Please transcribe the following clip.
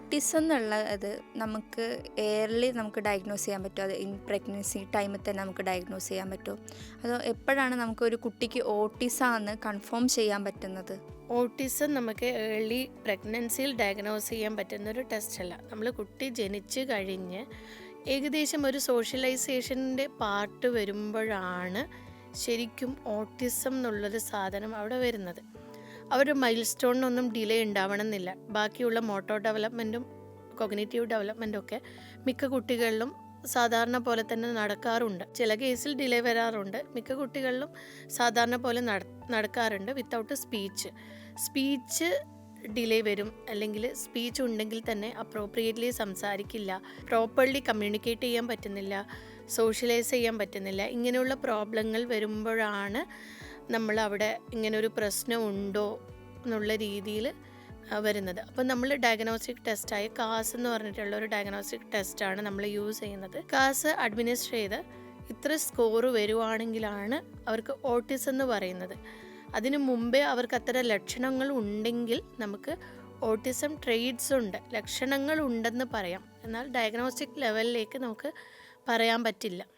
Autism എന്നുള്ളത് നമുക്ക് early നമുക്ക് ഡയഗ്നോസ് ചെയ്യാൻ പറ്റുമോ? അത് ഇൻ പ്രഗ്നൻസി ടൈമിൽ തന്നെ നമുക്ക് ഡയഗ്നോസ് ചെയ്യാൻ പറ്റുമോ? അതോ എപ്പോഴാണ് നമുക്ക് ഒരു കുട്ടിക്ക് ഓട്ടിസാന്ന് കൺഫേം ചെയ്യാൻ പറ്റുന്നത്? ഓട്ടിസം നമുക്ക് ഏർലി പ്രഗ്നൻസിയിൽ ഡയഗ്നോസ് ചെയ്യാൻ പറ്റുന്നൊരു ടെസ്റ്റല്ല. നമ്മൾ കുട്ടി ജനിച്ച് കഴിഞ്ഞ് ഏകദേശം ഒരു സോഷ്യലൈസേഷൻ്റെ പാർട്ട് വരുമ്പോഴാണ് ശരിക്കും ഓട്ടിസം എന്നുള്ളൊരു സാധനം അവിടെ വരുന്നത്. അവരുടെ മൈൽ സ്റ്റോണിനൊന്നും ഡിലേ ഉണ്ടാവണമെന്നില്ല. ബാക്കിയുള്ള മോട്ടോർ ഡെവലപ്മെൻറ്റും കോഗ്നിറ്റീവ് ഡെവലപ്മെൻറ്റും ഒക്കെ മിക്ക കുട്ടികളിലും സാധാരണ പോലെ തന്നെ നടക്കാറുണ്ട്. ചില കേസിൽ ഡിലേ വരാറുണ്ട്. മിക്ക കുട്ടികളിലും സാധാരണ പോലെ നടക്കാറുണ്ട് വിത്തൗട്ട് സ്പീച്ച് ഡിലേ വരും. അല്ലെങ്കിൽ സ്പീച്ച് ഉണ്ടെങ്കിൽ തന്നെ അപ്രോപ്രിയേറ്റ്ലി സംസാരിക്കില്ല, പ്രോപ്പർലി കമ്മ്യൂണിക്കേറ്റ് ചെയ്യാൻ പറ്റുന്നില്ല, സോഷ്യലൈസ് ചെയ്യാൻ പറ്റുന്നില്ല. ഇങ്ങനെയുള്ള പ്രോബ്ലങ്ങൾ വരുമ്പോഴാണ് നമ്മൾ അവിടെ ഇങ്ങനൊരു പ്രശ്നമുണ്ടോ എന്നുള്ള രീതിയിൽ വരുന്നത്. അപ്പോൾ നമ്മൾ ഡയഗ്നോസ്റ്റിക് ടെസ്റ്റായ കാസ് എന്ന് പറഞ്ഞിട്ടുള്ള ഒരു ഡയഗ്നോസ്റ്റിക് ടെസ്റ്റാണ് നമ്മൾ യൂസ് ചെയ്യുന്നത്. കാസ് അഡ്മിനിസ്റ്റർ ചെയ്ത് ഇത്ര സ്കോർ വരുവാണെങ്കിലാണ് അവർക്ക് ഓട്ടിസം എന്ന് പറയുന്നത്. അതിനു മുമ്പേ അവർക്ക് അത്തരം ലക്ഷണങ്ങൾ ഉണ്ടെങ്കിൽ നമുക്ക് ഓട്ടിസം ട്രെയ്റ്റ്സ് ഉണ്ട്, ലക്ഷണങ്ങൾ ഉണ്ടെന്ന് പറയാം. എന്നാൽ ഡയഗ്നോസ്റ്റിക് ലെവലിലേക്ക് നമുക്ക് പറയാൻ പറ്റില്ല.